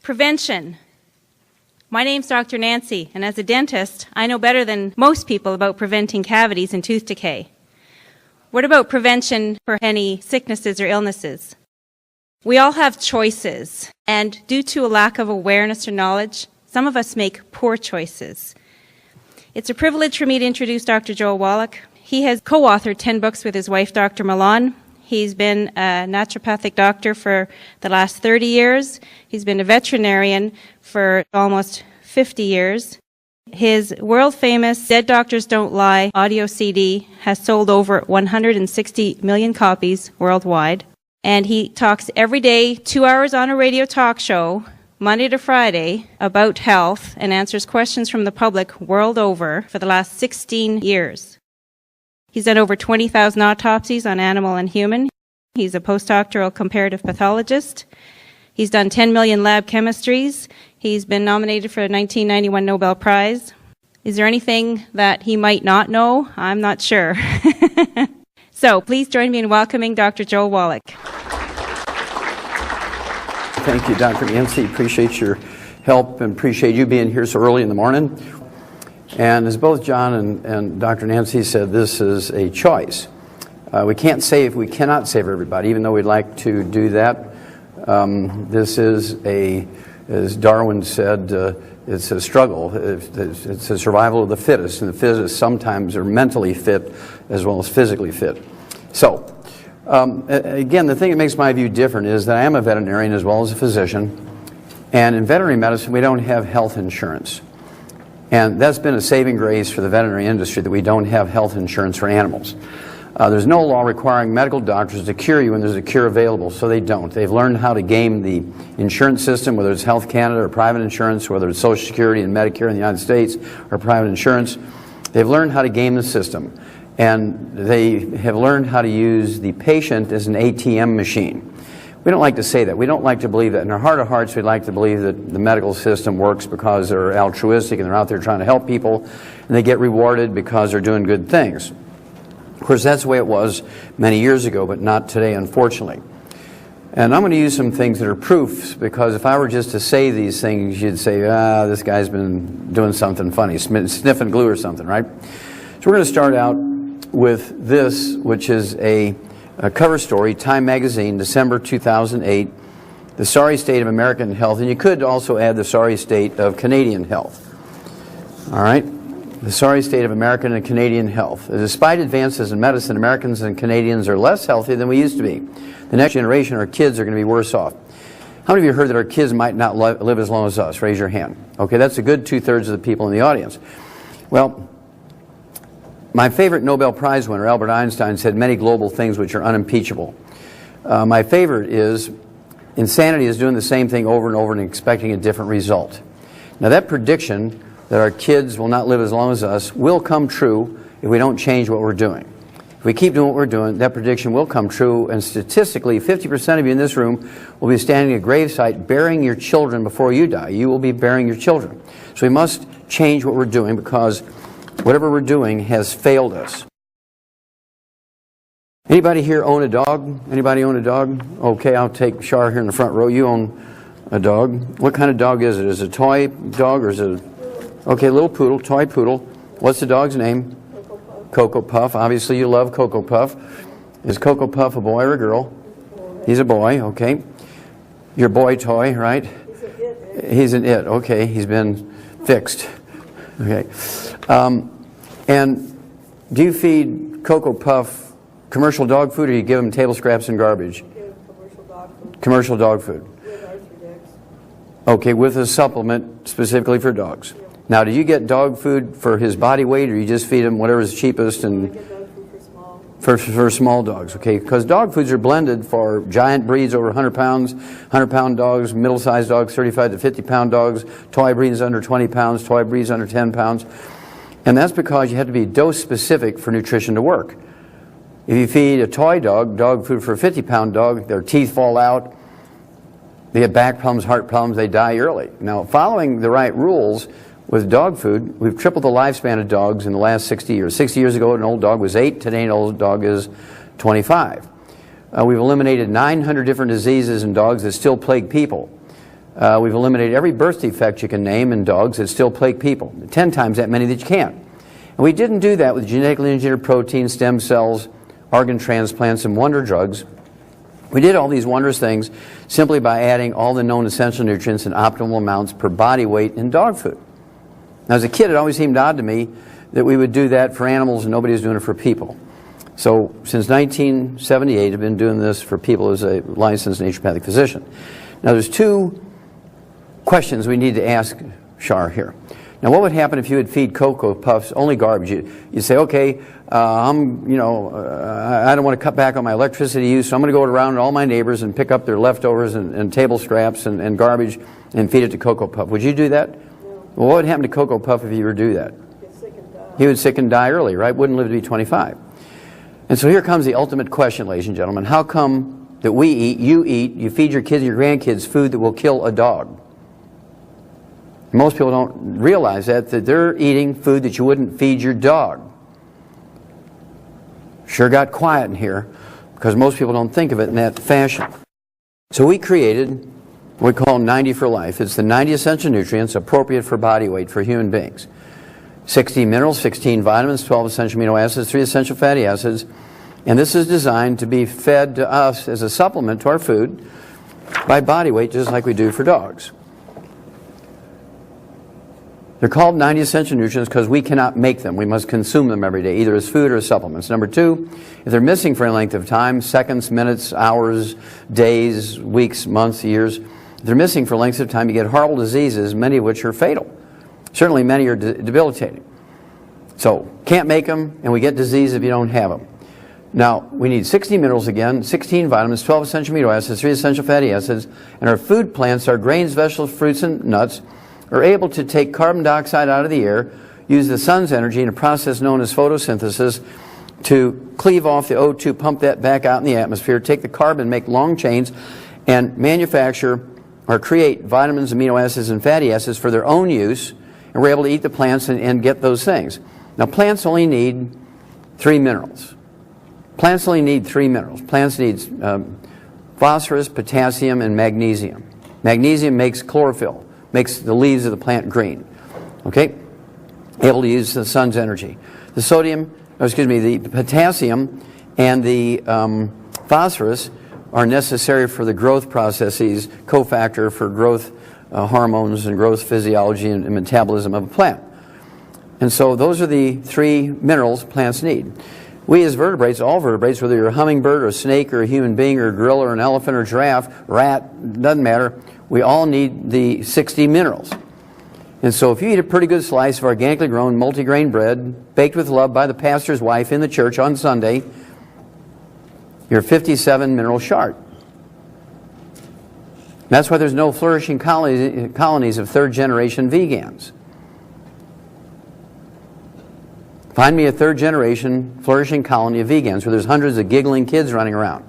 Prevention. My name's Dr. Nancy, and as a dentist, I know better than most people about preventing cavities and tooth decay. What about prevention for any sicknesses or illnesses? We all have choices, and due to a lack of awareness or knowledge, some of us make poor choices. It's a privilege for me to introduce Dr. Joel Wallach. He has co-authored 10 books with his wife, Dr. Milan. He's been a naturopathic doctor for the last 30 years. He's been a veterinarian for almost 50 years. His world-famous Dead Doctors Don't Lie audio CD has sold over 160 million copies worldwide. And he talks every day, 2 hours on a radio talk show, Monday to Friday, about health and answers questions from the public world over for the last 16 years. He's done over 20,000 autopsies on animal and human. He's a postdoctoral comparative pathologist. He's done 10 million lab chemistries. He's been nominated for a 1991 Nobel Prize. Is there anything that he might not know? I'm not sure. So please join me in welcoming Dr. Joel Wallach. Thank you, Dr. Nancy. Appreciate your help and appreciate you being here so early in the morning. And as both John and Dr. Nancy said, this is a choice. We cannot save everybody, even though we'd like to do that. This is as Darwin said, it's a struggle. It's a survival of the fittest, and the fittest sometimes are mentally fit as well as physically fit. So, again, the thing that makes my view different is that I am a veterinarian as well as a physician, and in veterinary medicine we don't have health insurance. And that's been a saving grace for the veterinary industry, that we don't have health insurance for animals. There's no law requiring medical doctors to cure you when there's a cure available, so they don't. They've learned how to game the insurance system, whether it's Health Canada or private insurance, whether it's Social Security and Medicare in the United States or private insurance. They've learned how to game the system. And they have learned how to use the patient as an ATM machine. We don't like to say that. We don't like to believe that. In our heart of hearts, we'd like to believe that the medical system works because they're altruistic and they're out there trying to help people, and they get rewarded because they're doing good things. Of course, that's the way it was many years ago, but not today, unfortunately. And I'm going to use some things that are proofs, because if I were just to say these things, you'd say, this guy's been doing something funny, sniffing glue or something, right? So we're going to start out with this, which is a cover story, Time Magazine, December 2008, the sorry state of American health, and you could also add the sorry state of Canadian health. All right? The sorry state of American and Canadian health. Despite advances in medicine, Americans and Canadians are less healthy than we used to be. The next generation, our kids, are going to be worse off. How many of you heard that our kids might not live as long as us? Raise your hand. Okay, that's a good 2/3 of the people in the audience. Well, my favorite Nobel Prize winner, Albert Einstein, said many global things which are unimpeachable. My favorite is, insanity is doing the same thing over and over and expecting a different result. Now that prediction that our kids will not live as long as us will come true if we don't change what we're doing. If we keep doing what we're doing, that prediction will come true, and statistically 50% of you in this room will be standing at a gravesite burying your children before you die. You will be burying your children. So we must change what we're doing, because whatever we're doing has failed us. Anybody here own a dog? Anybody own a dog? Okay, I'll take Shar here in the front row. You own a dog. What kind of dog is it? Is it a toy dog or is it okay, little poodle, toy poodle. What's the dog's name? Cocoa Puff. Obviously you love Cocoa Puff. Is Cocoa Puff a boy or a girl? He's a boy, okay. Your boy toy, right? He's an it. Okay, he's been fixed. Okay. And do you feed Cocoa Puff commercial dog food, or do you give him table scraps and garbage? Commercial dog food. Okay, with a supplement specifically for dogs. Now, do you get dog food for his body weight, or you just feed him whatever is cheapest? And for small dogs, okay? Because dog foods are blended for giant breeds over 100 pounds, 100-pound dogs, middle-sized dogs, 35 to 50-pound dogs, toy breeds under 20 pounds, toy breeds under 10 pounds. And that's because you have to be dose-specific for nutrition to work. If you feed a toy dog dog food for a 50-pound dog, their teeth fall out, they get back problems, heart problems, they die early. Now, following the right rules with dog food, we've tripled the lifespan of dogs in the last 60 years. 60 years ago, an old dog was 8. Today, an old dog is 25. We've eliminated 900 different diseases in dogs that still plague people. We've eliminated every birth defect you can name in dogs that still plague people, 10 times that many that you can't. And we didn't do that with genetically engineered proteins, stem cells, organ transplants, and wonder drugs. We did all these wondrous things simply by adding all the known essential nutrients in optimal amounts per body weight in dog food. Now, as a kid, it always seemed odd to me that we would do that for animals and nobody was doing it for people. So since 1978, I've been doing this for people as a licensed naturopathic physician. Now, there's two questions we need to ask Shar here. Now, what would happen if you would feed Cocoa Puffs only garbage? You'd say, okay, I don't want to cut back on my electricity use, so I'm going to go around to all my neighbors and pick up their leftovers and table scraps and garbage and feed it to Cocoa Puff. Would you do that? No. Well, what would happen to Cocoa Puff if you were to do that? Get sick and die. He would sick and die early, right? Wouldn't live to be 25. And so here comes the ultimate question, ladies and gentlemen. How come that we eat, you feed your kids and your grandkids food that will kill a dog? Most people don't realize that they're eating food that you wouldn't feed your dog. Sure got quiet in here because most people don't think of it in that fashion. So we created what we call 90 for life. It's the 90 essential nutrients appropriate for body weight for human beings. 60 minerals, 16 vitamins, 12 essential amino acids, 3 essential fatty acids. And this is designed to be fed to us as a supplement to our food by body weight, just like we do for dogs. They're called 90 essential nutrients because we cannot make them. We must consume them every day, either as food or as supplements. Number two, if they're missing for any length of time, seconds, minutes, hours, days, weeks, months, years, if they're missing for lengths of time, you get horrible diseases, many of which are fatal. Certainly many are debilitating. So, can't make them, and we get disease if you don't have them. Now, we need 60 minerals again, 16 vitamins, 12 essential amino acids, 3 essential fatty acids, and our food plants, our grains, vegetables, fruits, and nuts, are able to take carbon dioxide out of the air, use the sun's energy in a process known as photosynthesis to cleave off the O2, pump that back out in the atmosphere, take the carbon, make long chains, and manufacture or create vitamins, amino acids, and fatty acids for their own use, and we're able to eat the plants and get those things. Now, plants only need 3 minerals. Plants only need 3 minerals. Plants need phosphorus, potassium, and magnesium. Magnesium makes chlorophyll, makes the leaves of the plant green. Okay? Able to use the sun's energy. The potassium and the phosphorus are necessary for the growth processes, cofactor for growth hormones and growth physiology and metabolism of a plant. And so those are the 3 minerals plants need. We as vertebrates, all vertebrates, whether you're a hummingbird or a snake or a human being or a gorilla or an elephant or a giraffe, rat, doesn't matter, we all need the 60 minerals. And so if you eat a pretty good slice of organically grown multigrain bread, baked with love by the pastor's wife in the church on Sunday, you're 57 mineral short. That's why there's no flourishing colonies of third-generation vegans. Find me a third-generation flourishing colony of vegans where there's hundreds of giggling kids running around.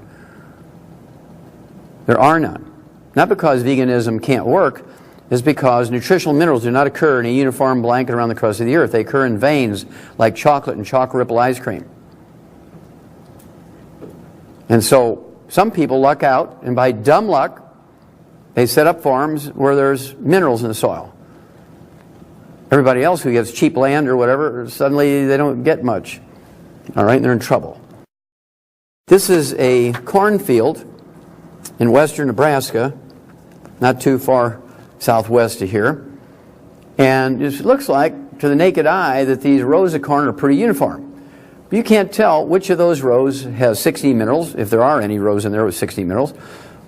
There are none. Not because veganism can't work, it's because nutritional minerals do not occur in a uniform blanket around the crust of the earth. They occur in veins like chocolate and chocolate ripple ice cream. And so some people luck out, and by dumb luck, they set up farms where there's minerals in the soil. Everybody else who gets cheap land or whatever, suddenly they don't get much. All right, and they're in trouble. This is a cornfield in western Nebraska, not too far southwest of here. And it looks like, to the naked eye, that these rows of corn are pretty uniform. But you can't tell which of those rows has 60 minerals, if there are any rows in there with 60 minerals.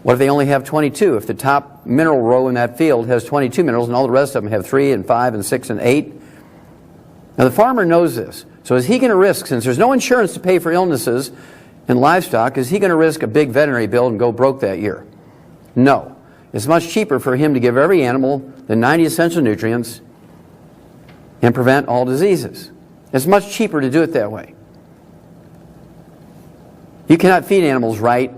What if they only have 22? If the top mineral row in that field has 22 minerals and all the rest of them have 3 and 5 and 6 and 8? Now the farmer knows this. So is he going to risk, since there's no insurance to pay for illnesses in livestock, is he going to risk a big veterinary bill and go broke that year? No. It's much cheaper for him to give every animal the 90 essential nutrients and prevent all diseases. It's much cheaper to do it that way. You cannot feed animals right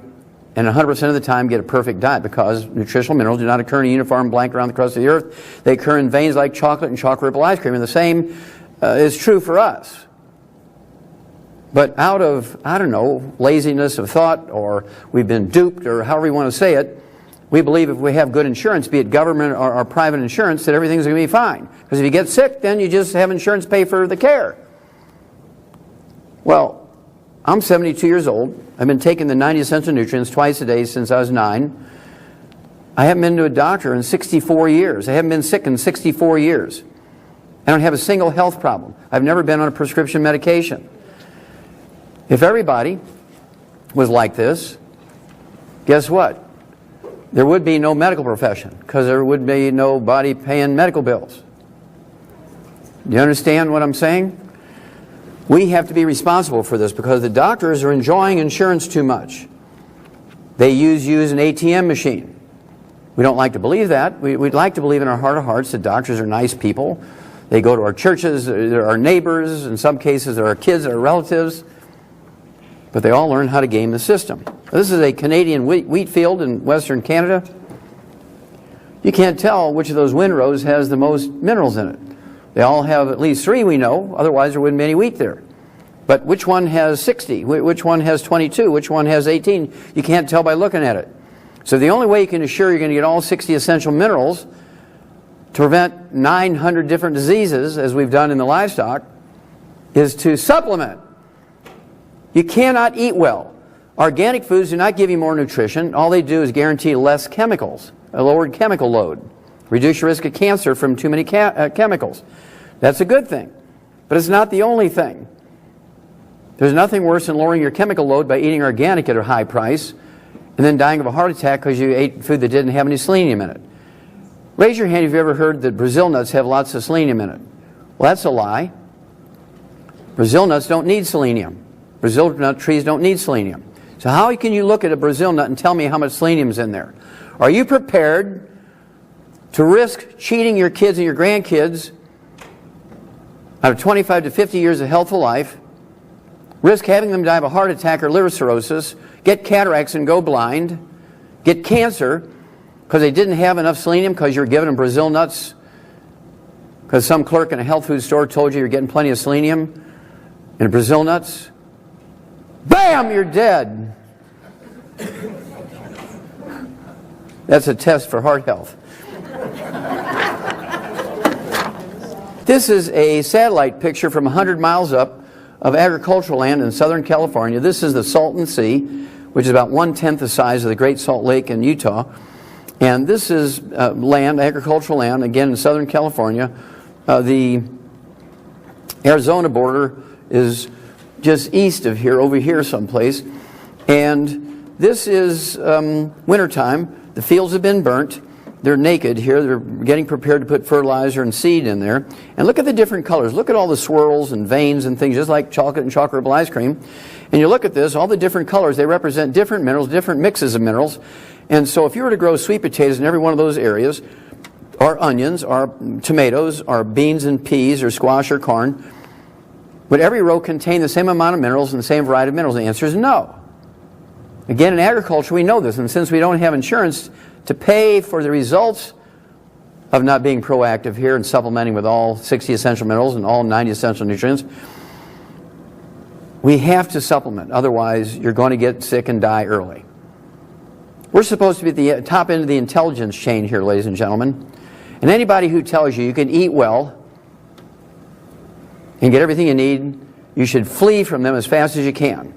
and 100% of the time get a perfect diet because nutritional minerals do not occur in a uniform blanket around the crust of the earth. They occur in veins like chocolate and chocolate ripple ice cream, and the same is true for us. But out of, laziness of thought, or we've been duped, or however you want to say it, We believe if we have good insurance, be it government or private insurance, that everything's going to be fine. Because if you get sick, then you just have insurance pay for the care. Well, I'm 72 years old. I've been taking the 90 essential nutrients twice a day since I was 9. I haven't been to a doctor in 64 years. I haven't been sick in 64 years. I don't have a single health problem. I've never been on a prescription medication. If everybody was like this, guess what? There would be no medical profession, because there would be nobody paying medical bills. Do you understand what I'm saying? We have to be responsible for this, because the doctors are enjoying insurance too much. They use you as an ATM machine. We don't like to believe that. We'd like to believe in our heart of hearts that doctors are nice people. They go to our churches, they're our neighbors, in some cases they're our kids, our relatives. But they all learn how to game the system. This is a Canadian wheat field in Western Canada. You can't tell which of those windrows has the most minerals in it. They all have at least 3, we know, otherwise there wouldn't be any wheat there. But which one has 60? Which one has 22? Which one has 18? You can't tell by looking at it. So the only way you can assure you're going to get all 60 essential minerals to prevent 900 different diseases, as we've done in the livestock, is to supplement. You cannot eat well. Organic foods do not give you more nutrition. All they do is guarantee less chemicals, a lowered chemical load. Reduce your risk of cancer from too many chemicals. That's a good thing. But it's not the only thing. There's nothing worse than lowering your chemical load by eating organic at a high price and then dying of a heart attack because you ate food that didn't have any selenium in it. Raise your hand if you've ever heard that Brazil nuts have lots of selenium in it. Well, that's a lie. Brazil nuts don't need selenium. Brazil nut trees don't need selenium. So how can you look at a Brazil nut and tell me how much selenium is in there? Are you prepared to risk cheating your kids and your grandkids out of 25 to 50 years of healthful life, risk having them die of a heart attack or liver cirrhosis, get cataracts and go blind, get cancer because they didn't have enough selenium because you're giving them Brazil nuts because some clerk in a health food store told you you're getting plenty of selenium in Brazil nuts? Bam! You're dead. That's a test for heart health. This is a satellite picture from 100 miles up of agricultural land in Southern California. This is the Salton Sea, which is about 1/10 the size of the Great Salt Lake in Utah. And this is land, agricultural land, again in Southern California. The Arizona border is just east of here, over here someplace. And this is wintertime. The fields have been burnt. They're naked here. They're getting prepared to put fertilizer and seed in there. And look at the different colors. Look at all the swirls and veins and things, just like chocolate and chocolate ice cream. And you look at this, all the different colors, they represent different minerals, different mixes of minerals. And so if you were to grow sweet potatoes in every one of those areas, or onions, or tomatoes, or beans and peas, or squash or corn, would every row contain the same amount of minerals and the same variety of minerals? The answer is no. Again, in agriculture, we know this, and since we don't have insurance to pay for the results of not being proactive here and supplementing with all 60 essential minerals and all 90 essential nutrients, we have to supplement. Otherwise, you're going to get sick and die early. We're supposed to be at the top end of the intelligence chain here, ladies and gentlemen. And anybody who tells you you can eat well and get everything you need, you should flee from them as fast as you can,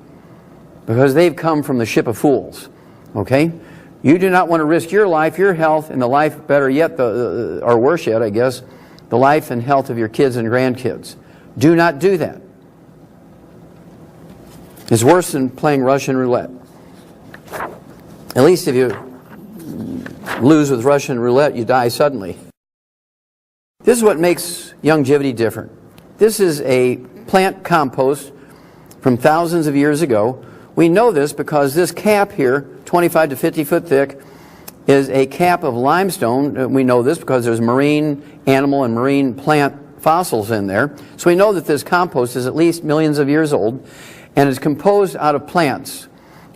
because they've come from the ship of fools. Okay? You do not want to risk your life, your health, and the life, better yet, or worse yet, I guess, the life and health of your kids and grandkids. Do not do that. It's worse than playing Russian roulette. At least if you lose with Russian roulette, you die suddenly. This is what makes longevity different. This is a plant compost from thousands of years ago. We know this because this cap here, 25 to 50 foot thick, is a cap of limestone. We know this because there's marine animal and marine plant fossils in there. So we know that this compost is at least millions of years old, and is composed out of plants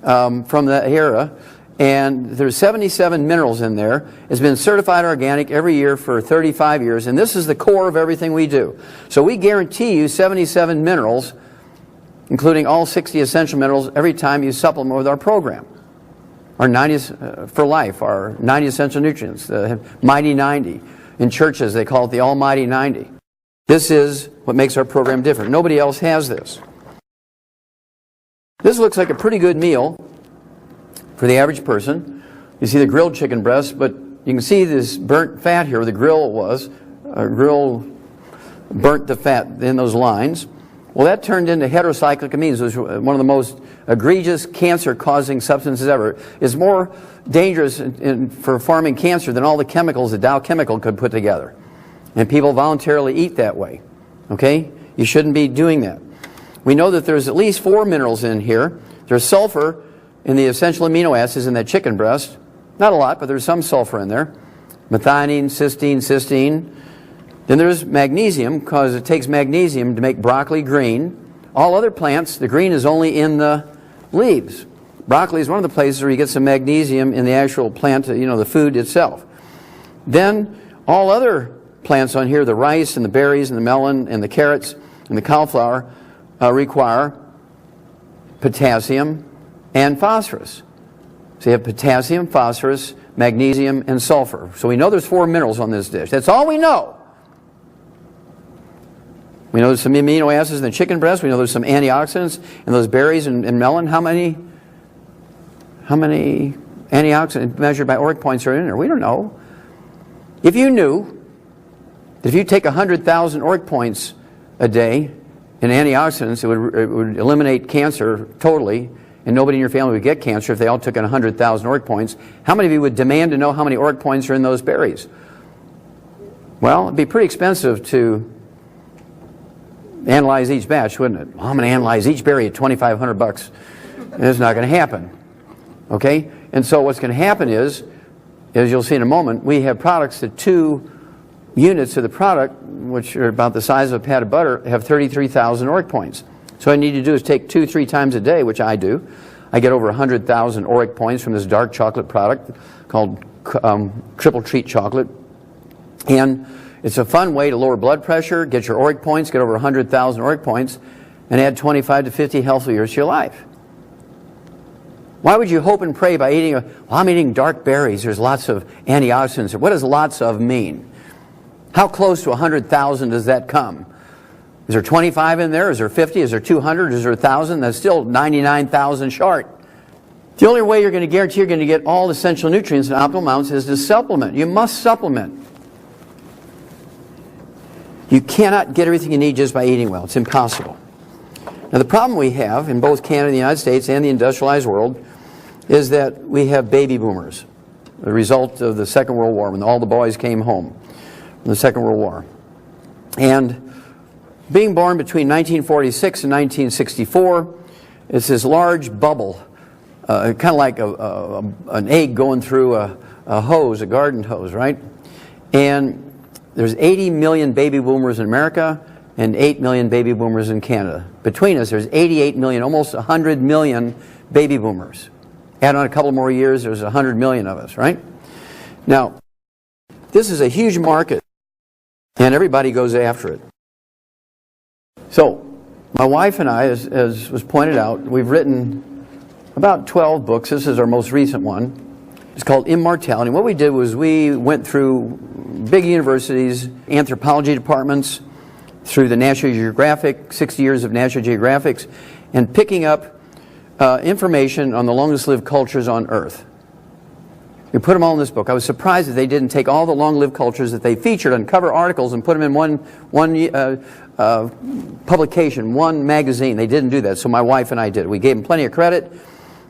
from that era. And there's 77 minerals in there. It's been certified organic every year for 35 years, and this is the core of everything we do. So we guarantee you 77 minerals, including all 60 essential minerals, every time you supplement with our program. our 90 for life, our 90 essential nutrients, the Mighty 90. In churches, they call it the Almighty 90. This is what makes our program different. Nobody else has this. This looks like a pretty good meal for the average person. You see the grilled chicken breast, but you can see this burnt fat here where the grill was. Grill burnt the fat in those lines. Well, that turned into heterocyclic amines, which was one of the most egregious cancer-causing substances ever. It's more dangerous for farming cancer than all the chemicals that Dow Chemical could put together. And people voluntarily eat that way. Okay? You shouldn't be doing that. We know that there's at least 4 minerals in here. There's sulfur in the essential amino acids in that chicken breast. Not a lot, but there's some sulfur in there. Methionine, cysteine. Then there's magnesium, because it takes magnesium to make broccoli green. All other plants, the green is only in the leaves. Broccoli is one of the places where you get some magnesium in the actual plant, the food itself. Then all other plants on here, the rice and the berries and the melon and the carrots and the cauliflower, require potassium and phosphorus. So you have potassium, phosphorus, magnesium, and sulfur. So we know there's 4 minerals on this dish. That's all we know. We know there's some amino acids in the chicken breast. We know there's some antioxidants in those berries and melon. How many antioxidants measured by ORAC points are in there? We don't know. If you knew that if you take 100,000 ORAC points a day in antioxidants, it would eliminate cancer totally, and nobody in your family would get cancer if they all took in 100,000 ORAC points, how many of you would demand to know how many ORAC points are in those berries? Well, it'd be pretty expensive to analyze each batch, wouldn't it? Well, I'm going to analyze each berry at $2,500. And it's not going to happen. Okay? And so what's going to happen is, as you'll see in a moment, we have products that 2 units of the product, which are about the size of a pat of butter, have 33,000 ORAC points. So what I need to do is take 2-3 times a day, which I do. I get over 100,000 ORAC points from this dark chocolate product called Triple Treat Chocolate. And it's a fun way to lower blood pressure, get your ORAC points, get over 100,000 ORAC points, and add 25 to 50 healthy years to your life. Why would you hope and pray by eating, I'm eating dark berries, there's lots of antioxidants. What does lots of mean? How close to 100,000 does that come? Is there 25 in there? Is there 50? Is there 200? Is there 1,000? That's still 99,000 short. The only way you're going to guarantee you're going to get all essential nutrients in optimal amounts is to supplement. You must supplement. You cannot get everything you need just by eating well. It's impossible. Now the problem we have in both Canada, the United States, and the industrialized world is that we have baby boomers, the result of the Second World War, when all the boys came home from the Second World War. And being born between 1946 and 1964, it's this large bubble, kind of like an egg going through a hose, a garden hose, right? And there's 80 million baby boomers in America and 8 million baby boomers in Canada. Between us, there's 88 million, almost 100 million baby boomers. Add on a couple more years, there's 100 million of us, right? Now, this is a huge market, and everybody goes after it. So, my wife and I, as was pointed out, we've written about 12 books. This is our most recent one. It's called Immortality. What we did was we went through big universities, anthropology departments, through the National Geographic, 60 years of National Geographics, and picking up information on the longest lived cultures on Earth. We put them all in this book. I was surprised that they didn't take all the long-lived cultures that they featured on cover articles and put them in one publication, one magazine. They didn't do that, so my wife and I did. We gave them plenty of credit,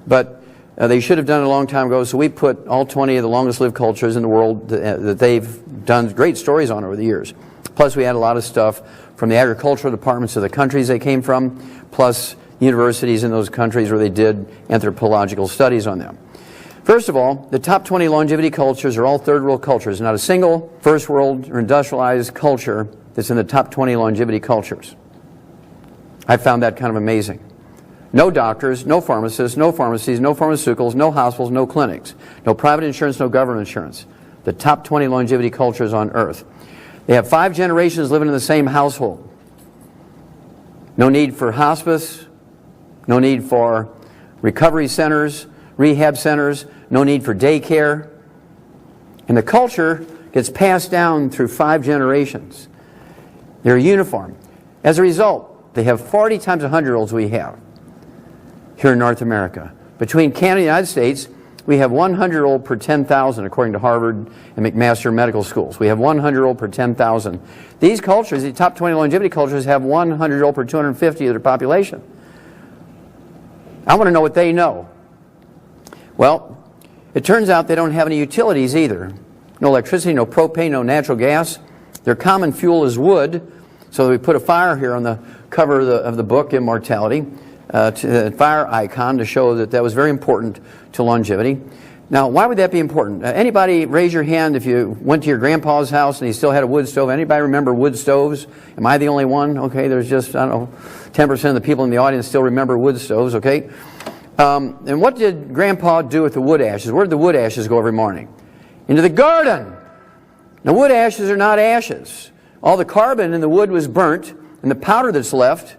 but they should have done it a long time ago, so we put all 20 of the longest-lived cultures in the world that they've done great stories on over the years. Plus, we had a lot of stuff from the agricultural departments of the countries they came from, plus universities in those countries where they did anthropological studies on them. First of all, the top 20 longevity cultures are all third world cultures. Not a single first world or industrialized culture that's in the top 20 longevity cultures. I found that kind of amazing. No doctors, no pharmacists, no pharmacies, no pharmaceuticals, no hospitals, no clinics, no private insurance, no government insurance. The top 20 longevity cultures on Earth. They have 5 generations living in the same household. No need for hospice, no need for recovery centers, rehab centers, no need for daycare. And the culture gets passed down through 5 generations. They're uniform. As a result, they have 40 times the 100-year-olds we have here in North America. Between Canada and the United States, we have 100-year-old per 10,000, according to Harvard and McMaster medical schools. We have 100-year-old per 10,000. These cultures, the top 20 longevity cultures, have 100-year-old per 250 of their population. I want to know what they know. Well, it turns out they don't have any utilities either. No electricity, no propane, no natural gas. Their common fuel is wood. So we put a fire here on the cover of the book, Immortality, to fire icon to show that that was very important to longevity. Now, why would that be important? Anybody raise your hand if you went to your grandpa's house and he still had a wood stove? Anybody remember wood stoves? Am I the only one? Okay, there's just, I don't know, 10% of the people in the audience still remember wood stoves, okay? And what did Grandpa do with the wood ashes? Where did the wood ashes go every morning? Into the garden. Now, wood ashes are not ashes. All the carbon in the wood was burnt, and the powder that's left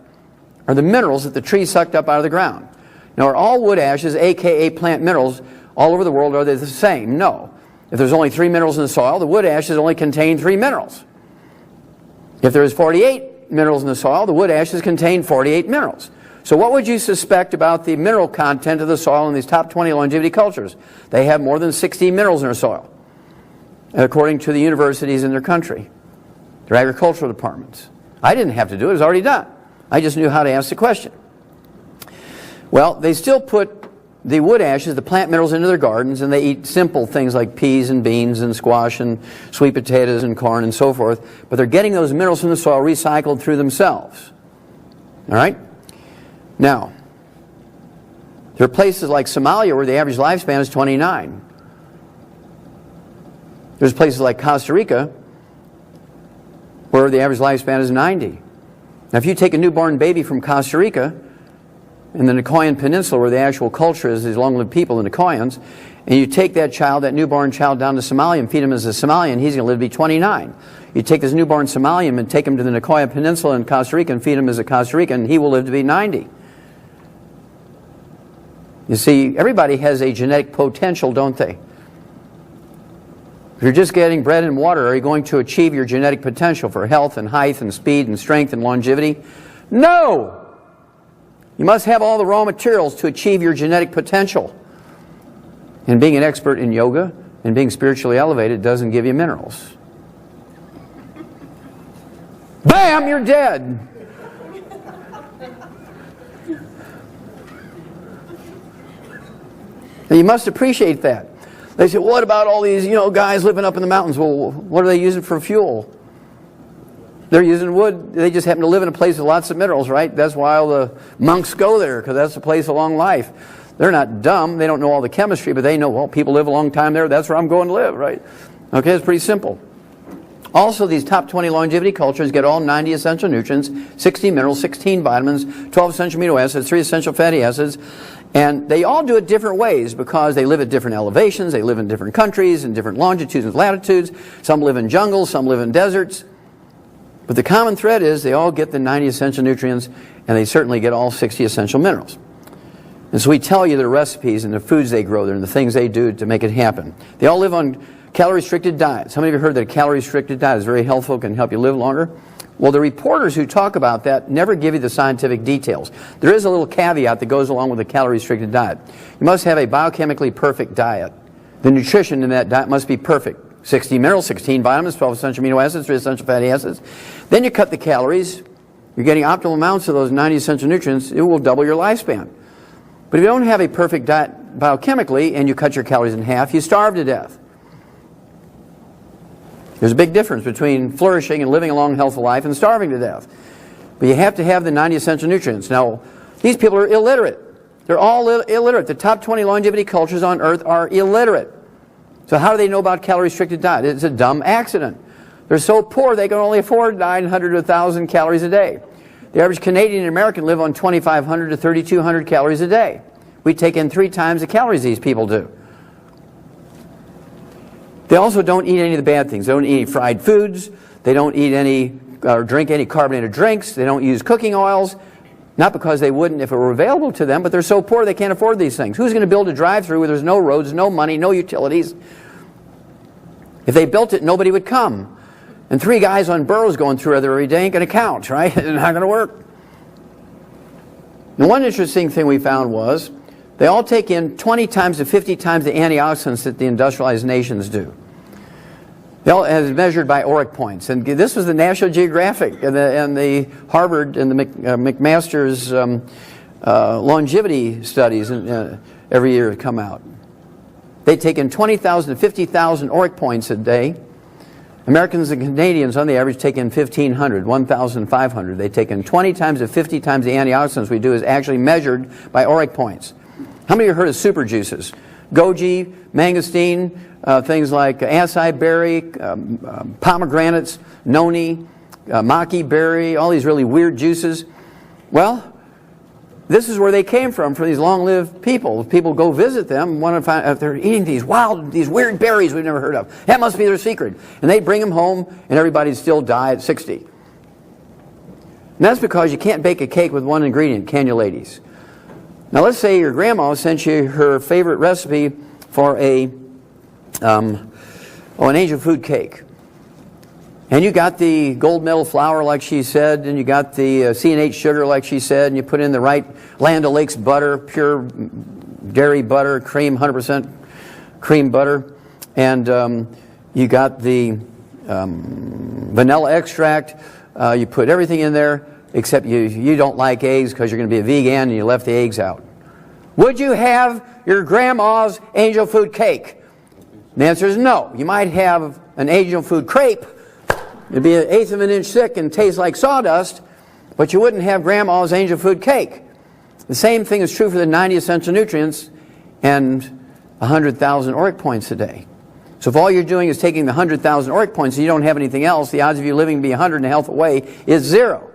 are the minerals that the tree sucked up out of the ground. Now, are all wood ashes, a.k.a. plant minerals, all over the world, are they the same? No. If there's only 3 minerals in the soil, the wood ashes only contain 3 minerals. If there's 48 minerals in the soil, the wood ashes contain 48 minerals. So what would you suspect about the mineral content of the soil in these top 20 longevity cultures? They have more than 60 minerals in their soil, according to the universities in their country, their agricultural departments. I didn't have to do it. It was already done. I just knew how to ask the question. Well, they still put the wood ashes, the plant minerals, into their gardens, and they eat simple things like peas and beans and squash and sweet potatoes and corn and so forth, but they're getting those minerals from the soil recycled through themselves. All right? Now, there are places like Somalia where the average lifespan is 29. There's places like Costa Rica where the average lifespan is 90. Now, if you take a newborn baby from Costa Rica in the Nicoyan Peninsula, where the actual culture is these long-lived people, the Nicoyans, and you take that child, that newborn child, down to Somalia and feed him as a Somalian, he's going to live to be 29. You take this newborn Somalian and take him to the Nicoya Peninsula in Costa Rica and feed him as a Costa Rican, he will live to be 90. You see, everybody has a genetic potential, don't they? If you're just getting bread and water, are you going to achieve your genetic potential for health and height and speed and strength and longevity? No! You must have all the raw materials to achieve your genetic potential. And being an expert in yoga and being spiritually elevated doesn't give you minerals. Bam! You're dead! Now you must appreciate that. They say, what about all these, guys living up in the mountains? Well, what are they using for fuel? They're using wood. They just happen to live in a place with lots of minerals, right? That's why all the monks go there, because that's the place of long life. They're not dumb. They don't know all the chemistry, but they know, well, people live a long time there. That's where I'm going to live, right? Okay, it's pretty simple. Also, these top 20 longevity cultures get all 90 essential nutrients, 60 minerals, 16 vitamins, 12 essential amino acids, 3 essential fatty acids. And they all do it different ways because they live at different elevations, they live in different countries, in different longitudes and latitudes. Some live in jungles, some live in deserts. But the common thread is they all get the 90 essential nutrients, and they certainly get all 60 essential minerals. And so we tell you the recipes and the foods they grow there and the things they do to make it happen. They all live on calorie-restricted diets. How many of you heard that a calorie-restricted diet is very helpful, can help you live longer? Well, the reporters who talk about that never give you the scientific details. There is a little caveat that goes along with a calorie-restricted diet. You must have a biochemically perfect diet. The nutrition in that diet must be perfect. 60 minerals, 16 vitamins, 12 essential amino acids, 3 essential fatty acids. Then you cut the calories. You're getting optimal amounts of those 90 essential nutrients. It will double your lifespan. But if you don't have a perfect diet biochemically and you cut your calories in half, you starve to death. There's a big difference between flourishing and living a long, healthful life and starving to death. But you have to have the 90 essential nutrients. Now, these people are illiterate. They're all illiterate. The top 20 longevity cultures on earth are illiterate. So how do they know about calorie-restricted diet? It's a dumb accident. They're so poor they can only afford 900 to 1,000 calories a day. The average Canadian and American live on 2,500 to 3,200 calories a day. We take in 3 times the calories these people do. They also don't eat any of the bad things. They don't eat any fried foods. They don't eat any or drink any carbonated drinks. They don't use cooking oils. Not because they wouldn't if it were available to them, but they're so poor they can't afford these things. Who's going to build a drive-through where there's no roads, no money, no utilities? If they built it, nobody would come. And 3 guys on burros going through there every day ain't going to count, right? It's not going to work. And one interesting thing we found was they all take in 20 times to 50 times the antioxidants that the industrialized nations do. They all, as measured by ORIC points. And this was the National Geographic and the Harvard and the McMaster's longevity studies every year come out. They take in 20,000 to 50,000 ORIC points a day. Americans and Canadians on the average take in 1,500, 1,500. They take in 20 times to 50 times the antioxidants we do is actually measured by ORIC points. How many of you heard of super juices? Goji, mangosteen, things like acai berry, pomegranates, noni, maki berry, all these really weird juices. Well, this is where they came from for these long-lived people. People go visit them, want to find out if they're eating these weird berries we've never heard of. That must be their secret. And they bring them home, and everybody still die at 60. And that's because you can't bake a cake with one ingredient, can you, ladies? Now, let's say your grandma sent you her favorite recipe for an angel food cake. And you got the gold medal flour, like she said, and you got the C&H sugar, like she said, and you put in the right Land O'Lakes butter, pure dairy butter, cream, 100% cream butter, and you got the vanilla extract. You put everything in there, except you don't like eggs because you're going to be a vegan, and you left the eggs out. Would you have your grandma's angel food cake? The answer is no. You might have an angel food crepe. It'd be 1/8 of an inch thick and taste like sawdust, but you wouldn't have grandma's angel food cake. The same thing is true for the 90 essential nutrients and 100,000 ORIC points a day. So if all you're doing is taking the 100,000 ORIC points and you don't have anything else, the odds of you living to be 100 and a health away is 0.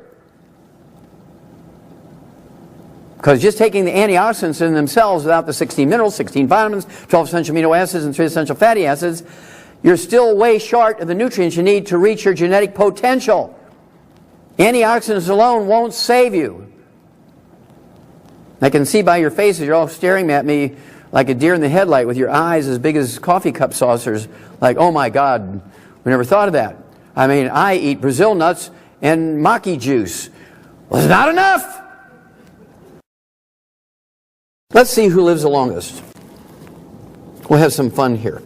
Because just taking the antioxidants in themselves without the 16 minerals, 16 vitamins, 12 essential amino acids, and 3 essential fatty acids, you're still way short of the nutrients you need to reach your genetic potential. Antioxidants alone won't save you. I can see by your faces you're all staring at me like a deer in the headlight with your eyes as big as coffee cup saucers, like, oh my God, we never thought of that. I mean, I eat Brazil nuts and maki juice. Well, it's not enough. Let's see who lives the longest. We'll have some fun here.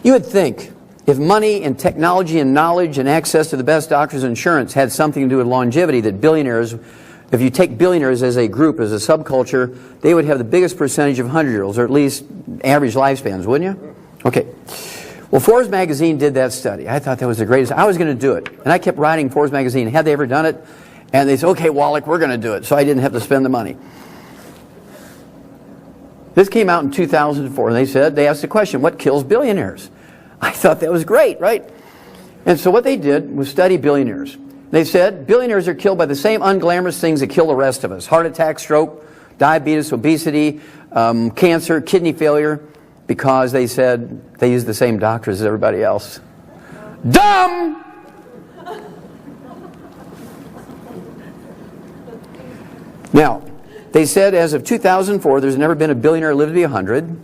You would think if money and technology and knowledge and access to the best doctors and insurance had something to do with longevity, that billionaires, if you take billionaires as a group, as a subculture, they would have the biggest percentage of 100-year-olds, or at least average lifespans, wouldn't you? Okay. Well, Forbes magazine did that study. I thought that was the greatest. I was going to do it. And I kept writing Forbes magazine, had they ever done it? And they said, okay, Wallach, we're going to do it. So I didn't have to spend the money. This came out in 2004, and they asked the question, what kills billionaires? I thought that was great, right? And so what they did was study billionaires. They said billionaires are killed by the same unglamorous things that kill the rest of us. Heart attack, stroke, diabetes, obesity, cancer, kidney failure, because they said they use the same doctors as everybody else. Dumb! Now, they said as of 2004, there's never been a billionaire lived to be 100,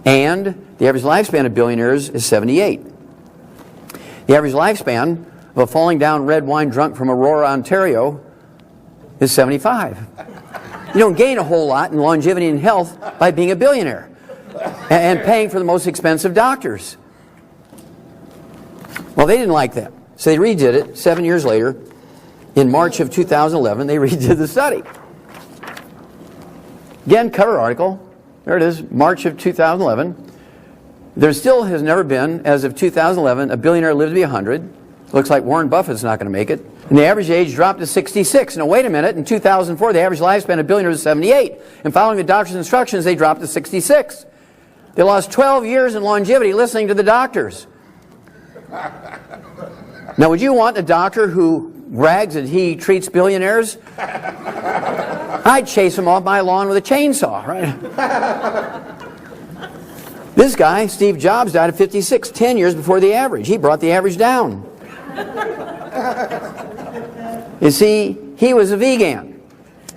and the average lifespan of billionaires is 78. The average lifespan of a falling down red wine drunk from Aurora, Ontario is 75. You don't gain a whole lot in longevity and health by being a billionaire and paying for the most expensive doctors. Well, they didn't like that. So they redid it 7 years later. In March of 2011, they redid the study. Again, cover article. There it is, March of 2011. There still has never been, as of 2011, a billionaire lived to be 100. Looks like Warren Buffett's not going to make it. And the average age dropped to 66. Now, wait a minute. In 2004, the average lifespan of billionaires was 78. And following the doctor's instructions, they dropped to 66. They lost 12 years in longevity listening to the doctors. Now, would you want a doctor who brags that he treats billionaires? I'd chase him off my lawn with a chainsaw, right? This guy, Steve Jobs, died at 56, 10 years before the average. He brought the average down. You see, he was a vegan.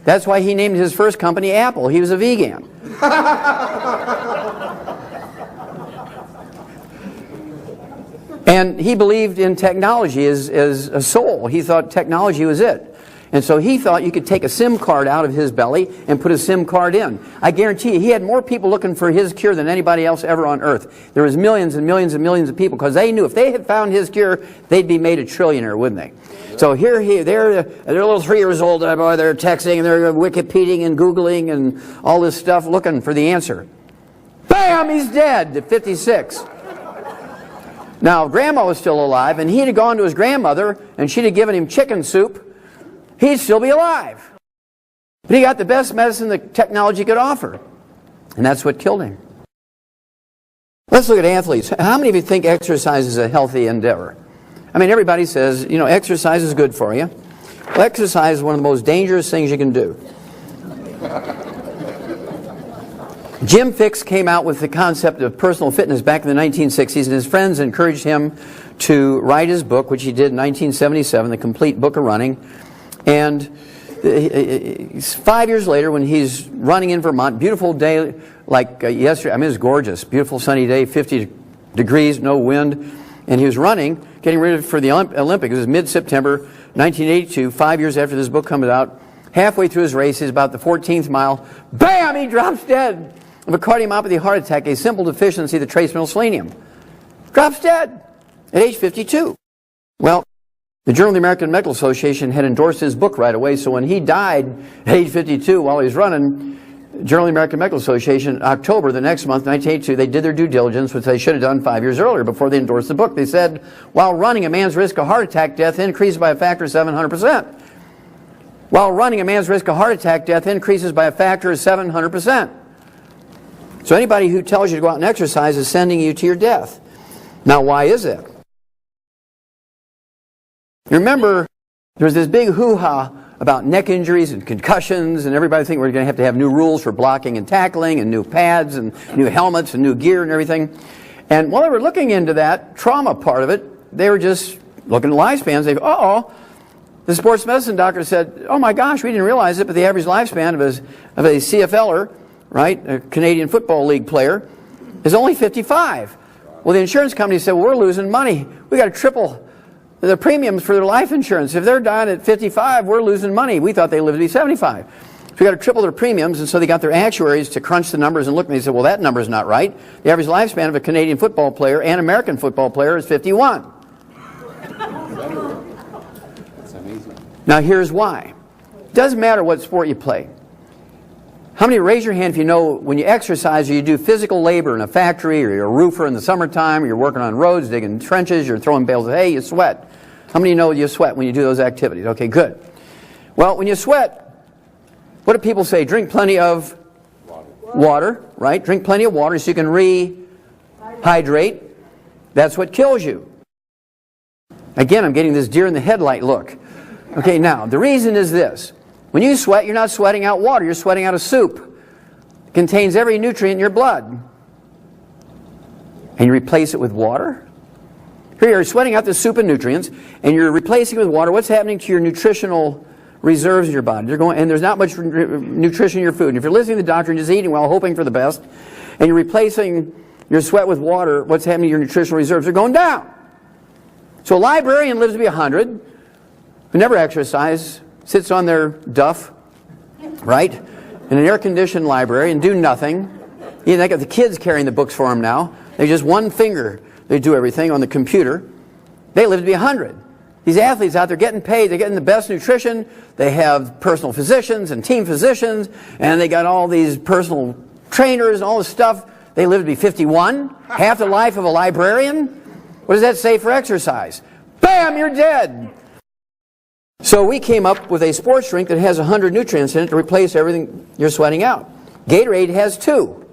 That's why he named his first company Apple. He was a vegan. And he believed in technology as a soul. He thought technology was it. And so he thought you could take a SIM card out of his belly and put a SIM card in. I guarantee you, he had more people looking for his cure than anybody else ever on earth. There was millions and millions and millions of people, because they knew if they had found his cure, they'd be made a trillionaire, wouldn't they? So here they're little 3 years old, boy, they're texting and they're Wikipediaing and Googling and all this stuff looking for the answer. Bam, he's dead at 56. Now, Grandma was still alive, and he'd have gone to his grandmother, and she'd have given him chicken soup. He'd still be alive. But he got the best medicine that technology could offer. And that's what killed him. Let's look at athletes. How many of you think exercise is a healthy endeavor? I mean, everybody says, you know, exercise is good for you. Well, exercise is one of the most dangerous things you can do. Jim Fixx came out with the concept of personal fitness back in the 1960s, and his friends encouraged him to write his book, which he did in 1977, The Complete Book of Running. And 5 years later, when he's running in Vermont, beautiful day like yesterday, I mean, it was gorgeous, beautiful sunny day, 50 degrees, no wind, and he was running, getting ready for the Olympics. It was mid-September 1982, 5 years after this book comes out. Halfway through his race, he's about the 14th mile, bam, he drops dead of a cardiomyopathy heart attack, a simple deficiency of the trace mineral selenium. Drops dead at age 52. Well, the Journal of the American Medical Association had endorsed his book right away, so when he died at age 52 while he was running, Journal of the American Medical Association, October, the next month, 1982, they did their due diligence, which they should have done 5 years earlier before they endorsed the book. They said, while running, a man's risk of heart attack death increased by a factor of 700%. While running, a man's risk of heart attack death increases by a factor of 700%. So anybody who tells you to go out and exercise is sending you to your death. Now, why is it? You remember, there was this big hoo-ha about neck injuries and concussions, and everybody thinking we're going to have new rules for blocking and tackling, and new pads, and new helmets, and new gear, and everything. And while they were looking into that trauma part of it, they were just looking at lifespans. They go, the sports medicine doctor said, oh my gosh, we didn't realize it, but the average lifespan of a CFLer, right, a Canadian Football League player, is only 55. Well, the insurance company said, well, we're losing money. We got to triple the premiums for their life insurance. If they're dying at 55, we're losing money. We thought they lived to be 75. So we got to triple their premiums, and so they got their actuaries to crunch the numbers and look, and they said, well, that number's not right. The average lifespan of a Canadian football player and American football player is 51. That's amazing. Now, here's why. It doesn't matter what sport you play. How many, raise your hand if you know when you exercise or you do physical labor in a factory, or you're a roofer in the summertime, or you're working on roads, digging trenches, you're throwing bales of hay, you sweat. How many know you sweat when you do those activities? Okay, good. Well, when you sweat, what do people say? Drink plenty of water, right? Drink plenty of water so you can rehydrate. That's what kills you. Again, I'm getting this deer in the headlight look. Okay, now, the reason is this. When you sweat, you're not sweating out water, you're sweating out a soup. It contains every nutrient in your blood. And you replace it with water? Here you're sweating out the soup and nutrients, and you're replacing it with water. What's happening to your nutritional reserves in your body? They're going, and there's not much nutrition in your food. And if you're listening to the doctor and just eating well, hoping for the best, and you're replacing your sweat with water, what's happening to your nutritional reserves? They're going down. So a librarian lives to be 100, who never exercise, sits on their duff, right, in an air-conditioned library and do nothing. You know, they got the kids carrying the books for them now. They just one finger, they do everything on the computer. They live to be 100. These athletes out there getting paid, they're getting the best nutrition, they have personal physicians and team physicians, and they got all these personal trainers and all this stuff. They live to be 51, half the life of a librarian. What does that say for exercise? Bam, you're dead. So we came up with a sports drink that has 100 nutrients in it to replace everything you're sweating out. Gatorade has 2.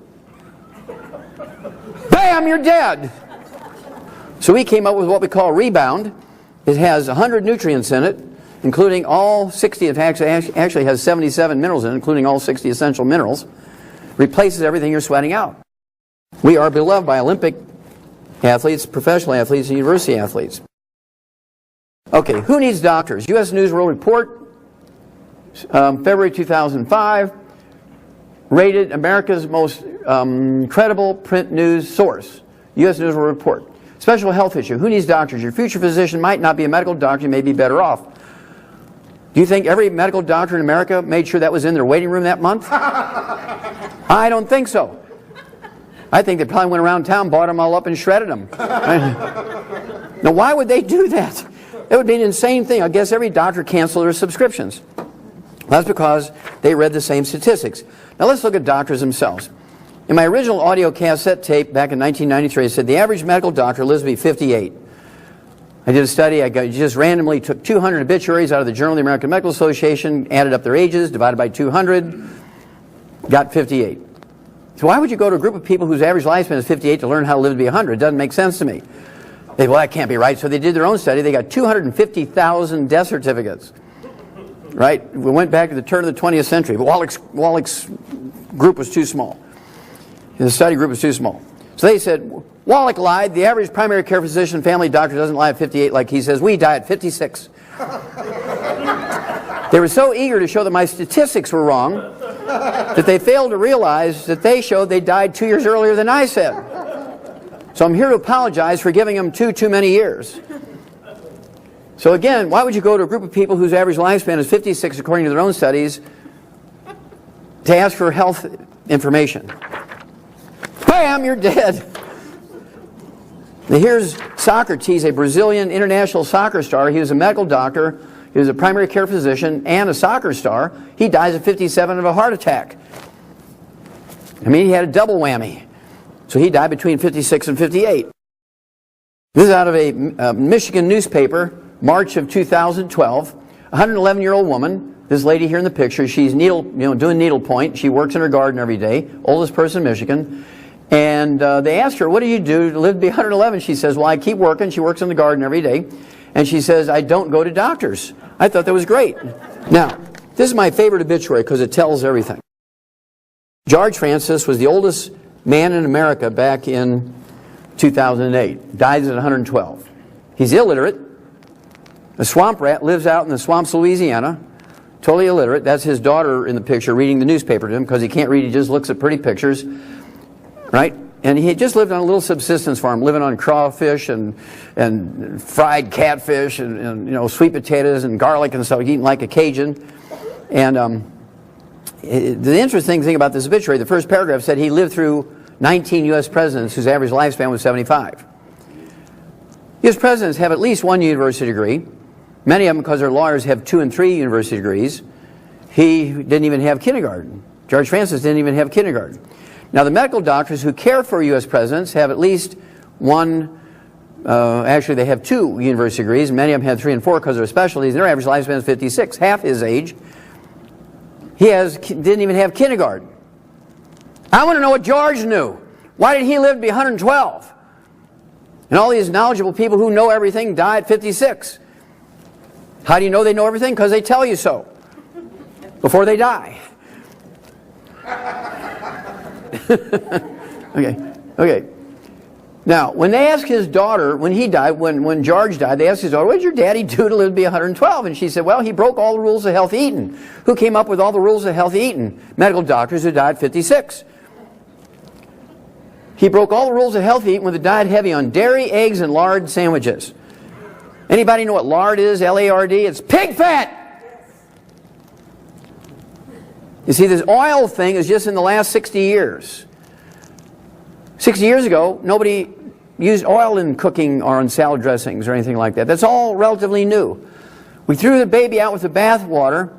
Bam, you're dead. So we came up with what we call Rebound. It has 100 nutrients in it, including all 60, it actually has 77 minerals in it, including all 60 essential minerals. Replaces everything you're sweating out. We are beloved by Olympic athletes, professional athletes, and university athletes. Okay, who needs doctors? U.S. News World Report February 2005, rated America's most credible print news source. U.S. News will report. Special health issue. Who needs doctors? Your future physician might not be a medical doctor. You may be better off. Do you think every medical doctor in America made sure that was in their waiting room that month? I don't think so. I think they probably went around town, bought them all up, and shredded them. Now, why would they do that? It would be an insane thing. I guess every doctor canceled their subscriptions. That's because they read the same statistics. Now, let's look at doctors themselves. In my original audio cassette tape back in 1993, it said the average medical doctor lives to be 58. I did a study. I just randomly took 200 obituaries out of the Journal of the American Medical Association, added up their ages, divided by 200, got 58. So why would you go to a group of people whose average lifespan is 58 to learn how to live to be 100? It doesn't make sense to me. They well, that can't be right. So they did their own study. They got 250,000 death certificates. Right? We went back to the turn of the 20th century. But Wallach's group was too small. The study group was too small. So they said, Wallach lied. The average primary care physician, family doctor doesn't lie at 58 like he says. We die at 56. They were so eager to show that my statistics were wrong that they failed to realize that they showed they died 2 years earlier than I said. So I'm here to apologize for giving them too many years. So again, why would you go to a group of people whose average lifespan is 56 according to their own studies to ask for health information? Bam, you're dead. Now here's Socrates, a Brazilian international soccer star. He was a medical doctor. He was a primary care physician and a soccer star. He dies at 57 of a heart attack. I mean, he had a double whammy. So he died between 56 and 58. This is out of a Michigan newspaper, March of 2012. A 111-year-old woman, this lady here in the picture, she's doing needlepoint. She works in her garden every day, oldest person in Michigan. And they asked her, what do you do to live to be 111? She says, well, I keep working. She works in the garden every day. And she says, I don't go to doctors. I thought that was great. Now, this is my favorite obituary because it tells everything. George Francis was the oldest man in America back in 2008. Died at 112. He's illiterate. A swamp rat, lives out in the swamps of Louisiana. Totally illiterate. That's his daughter in the picture reading the newspaper to him because he can't read. He just looks at pretty pictures. Right? And he just lived on a little subsistence farm, living on crawfish and fried catfish and sweet potatoes and garlic and stuff, eating like a Cajun. And the interesting thing about this obituary, the first paragraph said he lived through 19 U.S. presidents whose average lifespan was 75. U.S. presidents have at least one university degree. Many of them, because they're lawyers, have 2 and 3 university degrees. He didn't even have kindergarten. George Francis didn't even have kindergarten. Now, the medical doctors who care for U.S. presidents have at least one, actually they have 2 university degrees. Many of them have 3 and 4 because of their specialties. Their average lifespan is 56, half his age. He didn't even have kindergarten. I want to know what George knew. Why did he live to be 112? And all these knowledgeable people who know everything die at 56. How do you know they know everything? Because they tell you so before they die. Okay. Now, when they asked his daughter, when he died, when George died, they asked his daughter, what did your daddy do to live to be 112? And she said, well, he broke all the rules of healthy eating. Who came up with all the rules of healthy eating? Medical doctors who died at 56. He broke all the rules of healthy eating with a diet heavy on dairy, eggs, and lard sandwiches. Anybody know what lard is? L-A-R-D? It's pig fat! You see, this oil thing is just in the last 60 years. 60 years ago, nobody used oil in cooking or in salad dressings or anything like that. That's all relatively new. We threw the baby out with the bathwater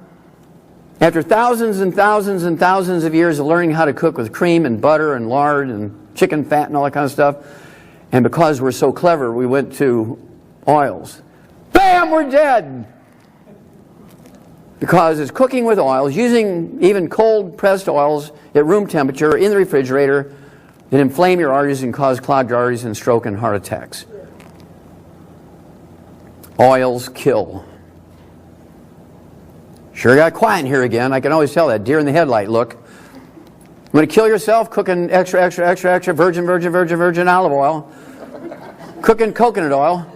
after thousands and thousands and thousands of years of learning how to cook with cream and butter and lard and chicken fat and all that kind of stuff. And because we're so clever, we went to oils. Bam, we're dead! Because it's cooking with oils, using even cold pressed oils at room temperature in the refrigerator that inflame your arteries and cause clogged arteries and stroke and heart attacks. Oils kill. Sure got quiet in here again. I can always tell that. Deer in the headlight look. You want to kill yourself? Cooking extra virgin olive oil. Cooking coconut oil.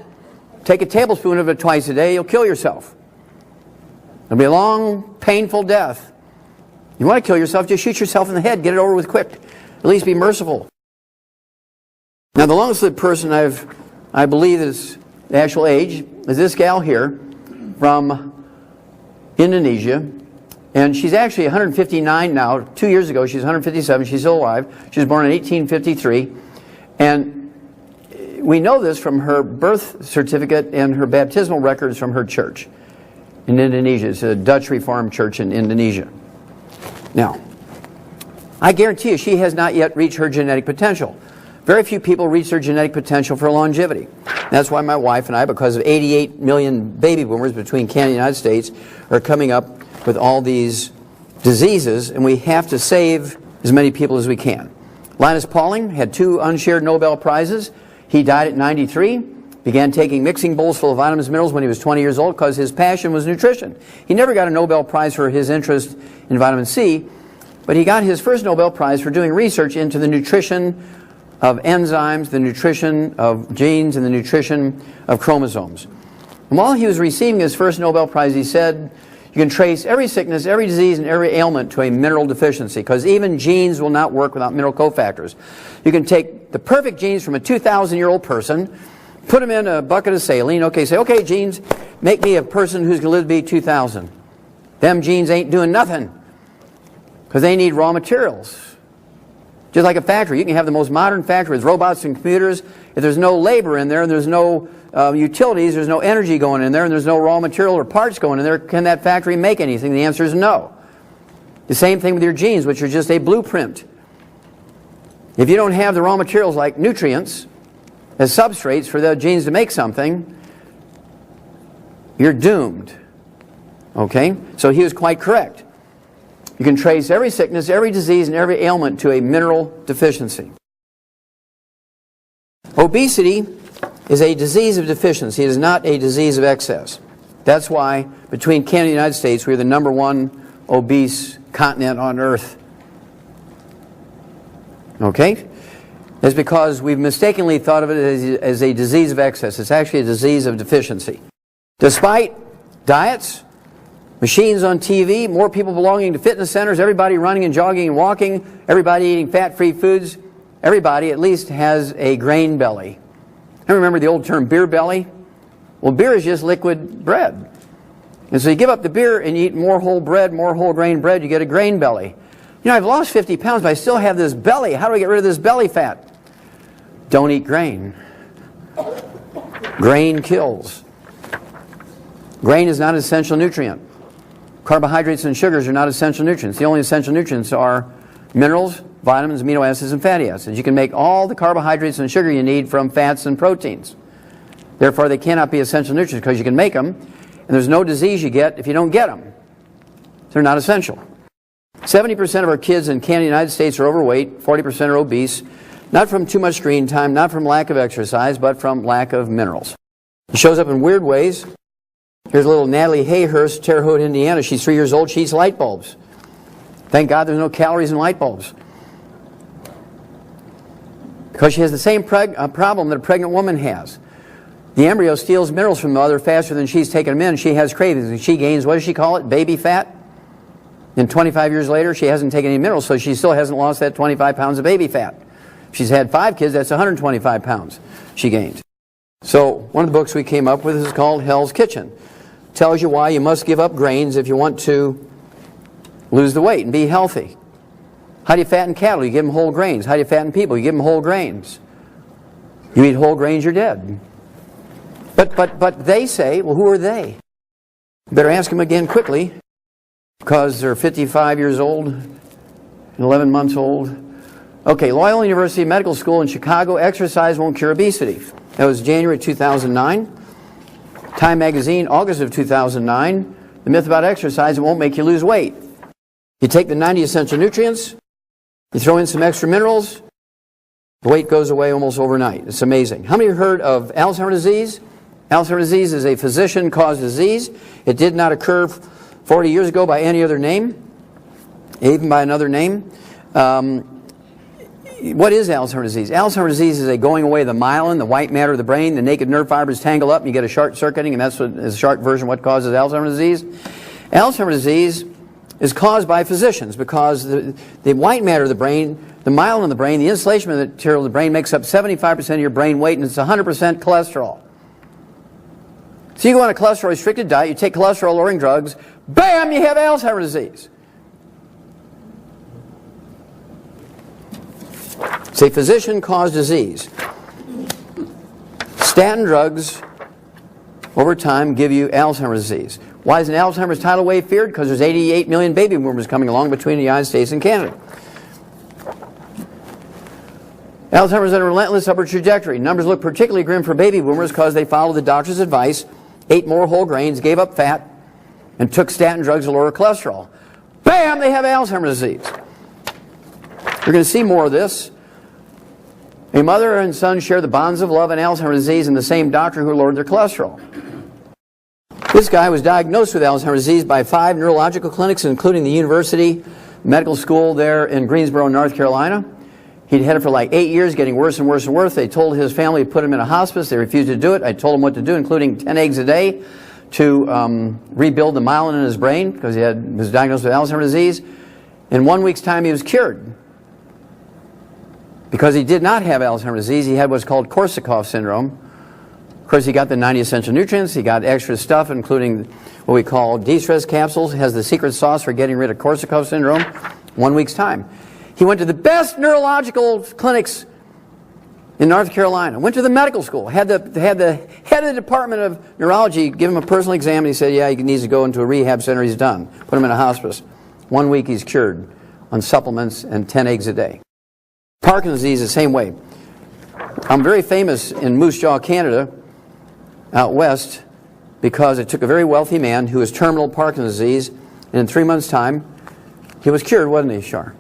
Take a tablespoon of it twice a day. You'll kill yourself. It'll be a long, painful death. You want to kill yourself, just shoot yourself in the head. Get it over with quick. At least be merciful. Now, the longest lived person I believe is the actual age is this gal here from Indonesia. And she's actually 159 now. 2 years ago, she's 157. She's still alive. She was born in 1853. And we know this from her birth certificate and her baptismal records from her church in Indonesia. It's a Dutch Reformed church in Indonesia. Now, I guarantee you she has not yet reached her genetic potential. Very few people reach their genetic potential for longevity. That's why my wife and I, because of 88 million baby boomers between Canada and the United States, are coming up with all these diseases, and we have to save as many people as we can. Linus Pauling had 2 unshared Nobel Prizes. He died at 93, began taking mixing bowls full of vitamins and minerals when he was 20 years old because his passion was nutrition. He never got a Nobel Prize for his interest in vitamin C, but he got his first Nobel Prize for doing research into the nutrition of enzymes, the nutrition of genes, and the nutrition of chromosomes. And while he was receiving his first Nobel Prize, he said, you can trace every sickness, every disease, and every ailment to a mineral deficiency, because even genes will not work without mineral cofactors. You can take the perfect genes from a 2,000-year-old person, put them in a bucket of saline, say, okay, genes, make me a person who's going to live to be 2,000. Them genes ain't doing nothing, because they need raw materials. Just like a factory. You can have the most modern factory with robots and computers. If there's no labor in there, and there's no utilities, there's no energy going in there, and there's no raw material or parts going in there, can that factory make anything? The answer is no. The same thing with your genes, which are just a blueprint. If you don't have the raw materials like nutrients as substrates for the genes to make something, you're doomed. Okay? So he was quite correct. You can trace every sickness, every disease, and every ailment to a mineral deficiency. Obesity is a disease of deficiency. It is not a disease of excess. That's why between Canada and the United States, we're the #1 obese continent on earth. Okay? That's because we've mistakenly thought of it as a disease of excess. It's actually a disease of deficiency. Despite diets, machines on TV, more people belonging to fitness centers, everybody running and jogging and walking, everybody eating fat-free foods, everybody at least has a grain belly. I remember the old term beer belly. Well, beer is just liquid bread. And so you give up the beer and you eat more whole bread, more whole grain bread, you get a grain belly. You know, I've lost 50 pounds, but I still have this belly. How do I get rid of this belly fat? Don't eat grain. Grain kills. Grain is not an essential nutrient. Carbohydrates and sugars are not essential nutrients. The only essential nutrients are minerals, vitamins, amino acids, and fatty acids. You can make all the carbohydrates and sugar you need from fats and proteins. Therefore, they cannot be essential nutrients because you can make them, and there's no disease you get if you don't get them. They're not essential. 70% of our kids in Canada and the United States are overweight, 40% are obese, not from too much screen time, not from lack of exercise, but from lack of minerals. It shows up in weird ways. Here's little Natalie Hayhurst, Terre Haute, Indiana. She's 3 years old. She eats light bulbs. Thank God there's no calories in light bulbs. Because she has the same problem that a pregnant woman has. The embryo steals minerals from the mother faster than she's taking them in. She has cravings, and she gains, what does she call it, baby fat? And 25 years later, she hasn't taken any minerals, so she still hasn't lost that 25 pounds of baby fat. If she's had 5 kids, that's 125 pounds she gained. So one of the books we came up with is called Hell's Kitchen. Tells you why you must give up grains if you want to lose the weight and be healthy. How do you fatten cattle? You give them whole grains. How do you fatten people? You give them whole grains. You eat whole grains, you're dead. But they say, well, who are they? Better ask them again quickly, because they're 55 years old, 11 months old. Okay, Loyola University Medical School in Chicago, exercise won't cure obesity. That was January 2009. Time Magazine, August of 2009. The myth about exercise, it won't make you lose weight. You take the 90 essential nutrients, you throw in some extra minerals, the weight goes away almost overnight. It's amazing. How many have heard of Alzheimer's disease? Alzheimer's disease is a physician-caused disease. It did not occur 40 years ago by any other name, even by another name. What is Alzheimer's disease? Alzheimer's disease is a going away of the myelin, the white matter of the brain. The naked nerve fibers tangle up and you get a short circuiting, and that's what is a short version of what causes Alzheimer's disease. Alzheimer's disease is caused by physicians because the white matter of the brain, the myelin in the brain, the insulation material of the brain makes up 75% of your brain weight, and it's 100% cholesterol. So you go on a cholesterol-restricted diet, you take cholesterol-lowering drugs, bam, you have Alzheimer's disease. It's a physician-caused disease. Statin drugs, over time, give you Alzheimer's disease. Why is an Alzheimer's tidal wave feared? Because there's 88 million baby boomers coming along between the United States and Canada. Alzheimer's is on a relentless upward trajectory. Numbers look particularly grim for baby boomers because they followed the doctor's advice, ate more whole grains, gave up fat, and took statin drugs to lower cholesterol. Bam! They have Alzheimer's disease. You're going to see more of this. A mother and son share the bonds of love and Alzheimer's disease in the same doctor who lowered their cholesterol. This guy was diagnosed with Alzheimer's disease by 5 neurological clinics, including the University Medical School there in Greensboro, North Carolina. He'd had it for like 8 years, getting worse and worse and worse. They told his family to put him in a hospice. They refused to do it. I told him what to do, including 10 eggs a day to rebuild the myelin in his brain because he was diagnosed with Alzheimer's disease. In 1 week's time, he was cured. Because he did not have Alzheimer's disease, he had what's called Korsakoff syndrome. Of course, he got the 90 essential nutrients. He got extra stuff, including what we call de-stress capsules. It has the secret sauce for getting rid of Korsakoff syndrome. 1 week's time. He went to the best neurological clinics in North Carolina. Went to the medical school. Had the head of the Department of Neurology give him a personal exam, and he said, yeah, he needs to go into a rehab center. He's done. Put him in a hospice. 1 week, he's cured on supplements and 10 eggs a day. Parkinson's disease the same way. I'm very famous in Moose Jaw, Canada, out west, because it took a very wealthy man who was terminal Parkinson's disease, and in 3 months' time, he was cured, wasn't he, Shar?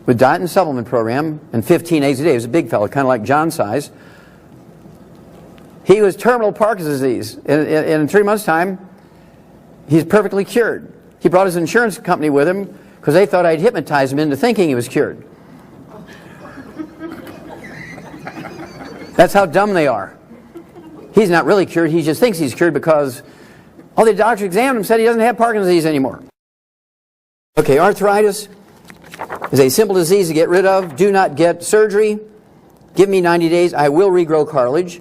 With diet and supplement program and 15 eggs a day. He was a big fellow, kind of like John's size. He was terminal Parkinson's disease, and in 3 months' time, he's perfectly cured. He brought his insurance company with him because they thought I'd hypnotized him into thinking he was cured. That's how dumb they are. He's not really cured. He just thinks he's cured because all the doctors examined him said he doesn't have Parkinson's disease anymore. Okay, arthritis is a simple disease to get rid of. Do not get surgery. Give me 90 days. I will regrow cartilage.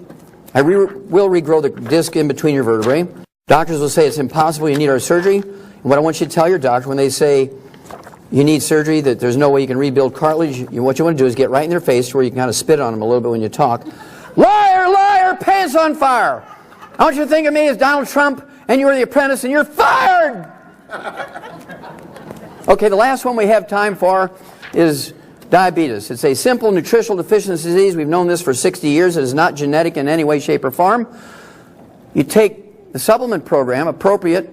I will regrow the disc in between your vertebrae. Doctors will say it's impossible. You need our surgery. And what I want you to tell your doctor when they say you need surgery, that there's no way you can rebuild cartilage, what you want to do is get right in their face where you can kind of spit on them a little bit when you talk. Liar, liar, pants on fire. I want you to think of me as Donald Trump and you were the apprentice and you're fired. Okay, the last one we have time for is diabetes. It's a simple nutritional deficiency disease. We've known this for 60 years. It is not genetic in any way, shape, or form. You take the supplement program appropriate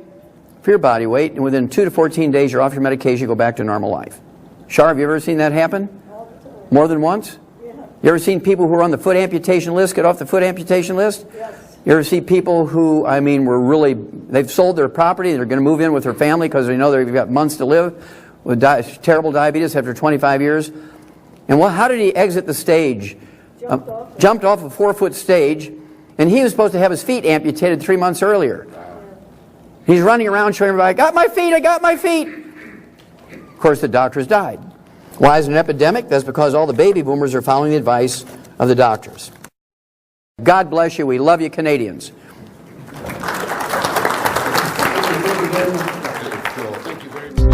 for your body weight, and within 2 to 14 days you're off your medication, you go back to normal life. Shar, have you ever seen that happen? More than once? Yeah. You ever seen people who are on the foot amputation list get off the foot amputation list? Yes. You ever see people who, they've sold their property, they're going to move in with their family because they know they've got months to live with terrible diabetes after 25 years. And how did he exit the stage? Jumped off a 4-foot stage, and he was supposed to have his feet amputated 3 months earlier. He's running around showing everybody, I got my feet, I got my feet. Of course, the doctors died. Why is it an epidemic? That's because all the baby boomers are following the advice of the doctors. God bless you. We love you, Canadians. Thank you very much.